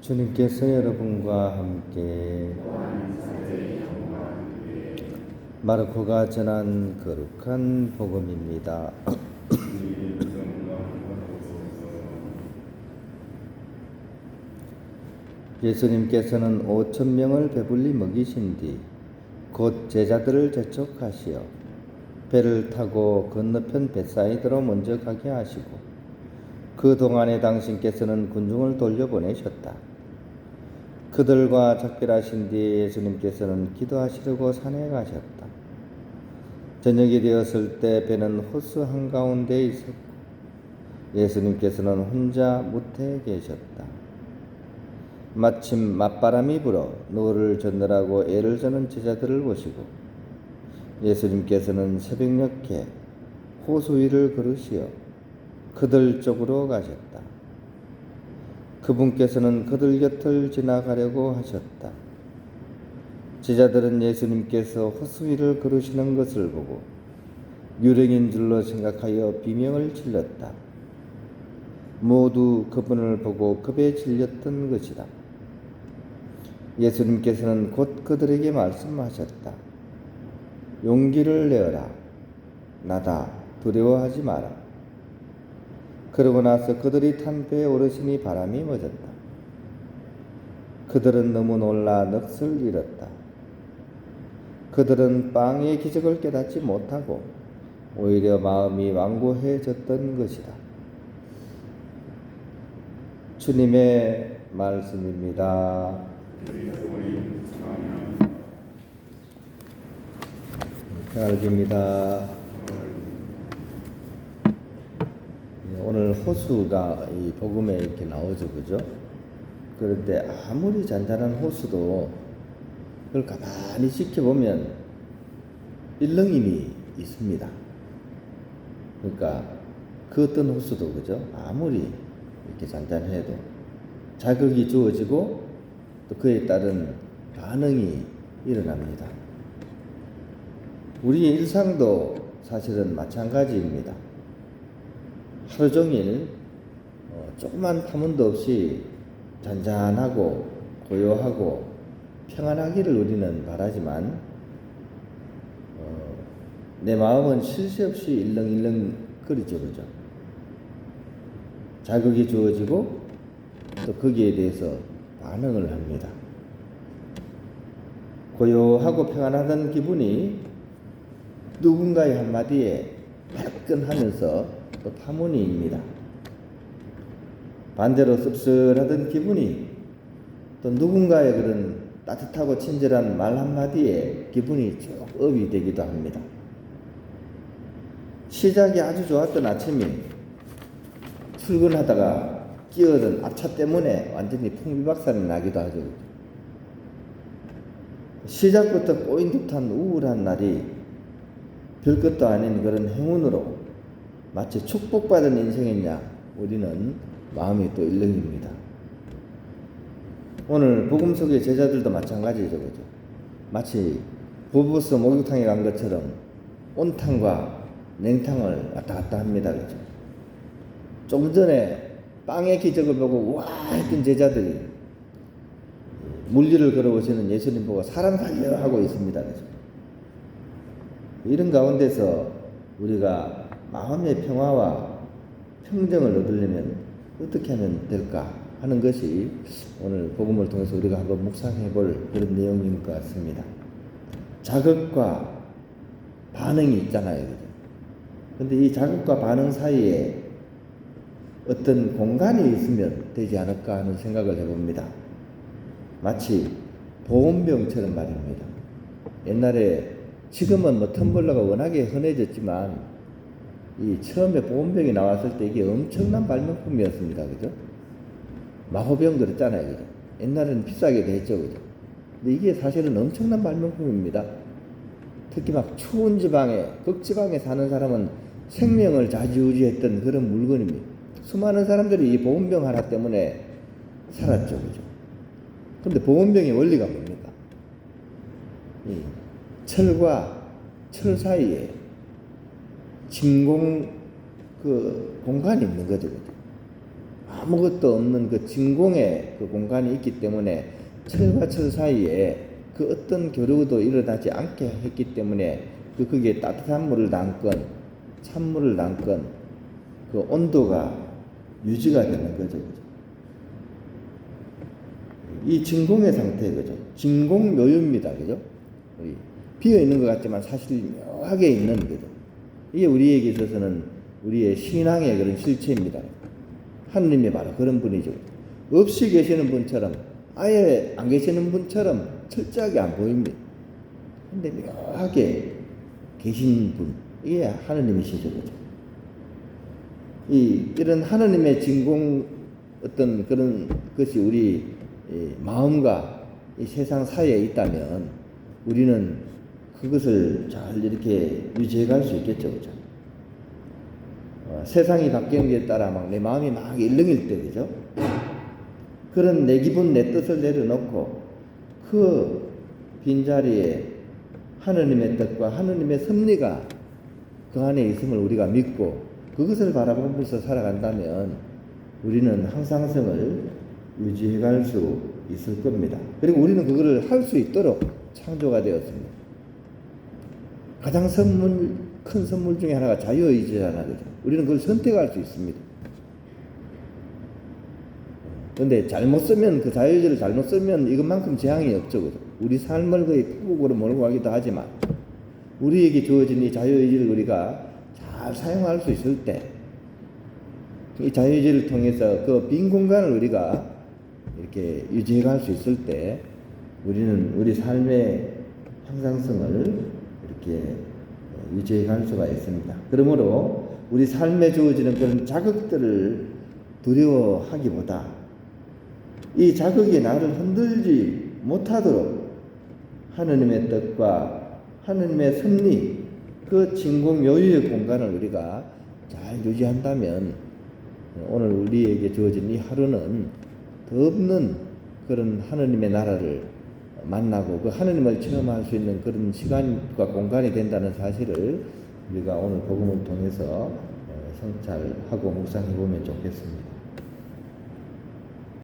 주님께서 여러분과 함께 마르코가 전한 거룩한 복음입니다. 예수님께서는 5,000명을 배불리 먹이신 뒤 곧 제자들을 재촉하시어 배를 타고 건너편 벳사이다로 먼저 가게 하시고 그 동안에 당신께서는 군중을 돌려보내셨다. 그들과 작별하신 뒤에 예수님께서는 기도하시려고 산에 가셨다. 저녁이 되었을 때 배는 호수 한가운데에 있었고 예수님께서는 혼자 무태에 계셨다. 마침 맞바람이 불어 노를 젓느라고 애를 저는 제자들을 보시고 예수님께서는 새벽녘에 호수 위를 걸으시어 그들 쪽으로 가셨다. 그분께서는 그들 곁을 지나가려고 하셨다. 제자들은 예수님께서 호수 위를 걸으시는 것을 보고 유령인 줄로 생각하여 비명을 질렀다. 모두 그분을 보고 겁에 질렸던 것이다. 예수님께서는 곧 그들에게 말씀하셨다. 용기를 내어라. 나다. 두려워하지 마라. 그러고 나서 그들이 탄 배에 오르시니 바람이 멎었다. 그들은 너무 놀라 넋을 잃었다. 그들은 빵의 기적을 깨닫지 못하고 오히려 마음이 완고해졌던 것이다. 주님의 말씀입니다. 평안입니다. 오늘 호수가 이 복음에 이렇게 나오죠, 그죠? 그런데 아무리 잔잔한 호수도 그걸 가만히 지켜보면 일렁임이 있습니다. 그러니까 그 어떤 호수도, 그죠? 아무리 이렇게 잔잔해도 자극이 주어지고 또 그에 따른 반응이 일어납니다. 우리의 일상도 사실은 마찬가지입니다. 하루 종일 조그만 파문도 없이 잔잔하고 고요하고 평안하기를 우리는 바라지만 내 마음은 쉴 새 없이 일렁일렁 거리죠, 그죠? 자극이 주어지고 또 거기에 대해서 반응을 합니다. 고요하고 평안하던 기분이 누군가의 한마디에 화끈하면서 또 파문이입니다. 반대로 씁쓸하던 기분이 또 누군가의 그런 따뜻하고 친절한 말 한마디에 기분이 쭉 업이 되기도 합니다. 시작이 아주 좋았던 아침이 출근하다가 끼어든 앞차 때문에 완전히 풍비박산이 나기도 하죠. 시작부터 꼬인 듯한 우울한 날이 별것도 아닌 그런 행운으로 마치 축복받은 인생이냐 우리는 마음이 또 일렁입니다. 오늘 복음 속의 제자들도 마찬가지죠, 그죠? 마치 보부스 목욕탕에 간 것처럼 온탕과 냉탕을 왔다 갔다 합니다, 그죠? 좀 전에 빵의 기적을 보고 와 했던 제자들이 물리를 걸어오시는 예수님 보고 사람 살려 하고 있습니다, 그죠? 이런 가운데서 우리가 마음의 평화와 평정을 얻으려면 어떻게 하면 될까 하는 것이 오늘 복음을 통해서 우리가 한번 묵상해 볼 그런 내용인 것 같습니다. 자극과 반응이 있잖아요, 그죠? 근데 이 자극과 반응 사이에 어떤 공간이 있으면 되지 않을까 하는 생각을 해봅니다. 마치 보온병처럼 말입니다. 옛날에 지금은 뭐 텀블러가 워낙에 흔해졌지만 이 처음에 보온병이 나왔을 때 이게 엄청난 발명품이었습니다, 그죠? 마호병 그랬잖아요, 그죠? 옛날에는 비싸게 됐죠, 그죠? 근데 이게 사실은 엄청난 발명품입니다. 특히 막 추운 지방에, 극지방에 사는 사람은 생명을 좌지우지했던 그런 물건입니다. 수많은 사람들이 이 보온병 하나 때문에 살았죠, 그죠? 근데 보온병의 원리가 뭡니까? 이 철과 철 사이에 진공 그 공간이 있는 거죠, 그죠? 아무것도 없는 그 진공의 그 공간이 있기 때문에 철과 철 사이에 그 어떤 교류도 일어나지 않게 했기 때문에 거기에 따뜻한 물을 담건 찬물을 담건 그 온도가 유지가 되는 거죠. 그죠? 이 진공의 상태, 그죠? 진공 묘유입니다. 그죠? 우리 비어 있는 것 같지만 사실 묘하게 있는 거죠. 이게 우리에게 있어서는 우리의 신앙의 그런 실체입니다. 하느님이 바로 그런 분이죠. 없이 계시는 분처럼, 아예 안 계시는 분처럼 철저하게 안 보입니다. 근데 묘하게 계신 분, 이게 하느님이시죠. 그죠? 이런 하느님의 진공 어떤 그런 것이 우리 마음과 이 세상 사이에 있다면 우리는 그것을 잘 이렇게 유지해 갈 수 있겠죠. 그죠? 세상이 바뀌는 게 따라 막 내 마음이 막 일렁일 때, 그죠? 그런 내 기분, 내 뜻을 내려놓고 그 빈자리에 하느님의 뜻과 하느님의 섭리가 그 안에 있음을 우리가 믿고 그것을 바라보면서 살아간다면 우리는 항상성을 유지해 갈 수 있을 겁니다. 그리고 우리는 그거를 할 수 있도록 창조가 되었습니다. 가장 큰 선물 중에 하나가 자유의지잖아요. 그죠? 우리는 그걸 선택할 수 있습니다. 그런데 잘못 쓰면, 그 자유의지를 잘못 쓰면 이것만큼 재앙이 없죠. 그죠? 우리 삶을 거의 폭우로 몰고 가기도 하지만 우리에게 주어진 이 자유의지를 우리가 잘 사용할 수 있을 때, 이 자유의지를 통해서 그 빈 공간을 우리가 이렇게 유지해 갈 수 있을 때 우리는 우리 삶의 향상성을 이렇게 유지해 갈 수가 있습니다. 그러므로 우리 삶에 주어지는 그런 자극들을 두려워하기보다 이 자극이 나를 흔들지 못하도록 하느님의 뜻과 하느님의 섭리, 그 진공 요유의 공간을 우리가 잘 유지한다면 오늘 우리에게 주어진 이 하루는 더 없는 그런 하느님의 나라를 만나고 그 하느님을 체험할 수 있는 그런 시간과 공간이 된다는 사실을 우리가 오늘 복음을 통해서 성찰하고 묵상해 보면 좋겠습니다.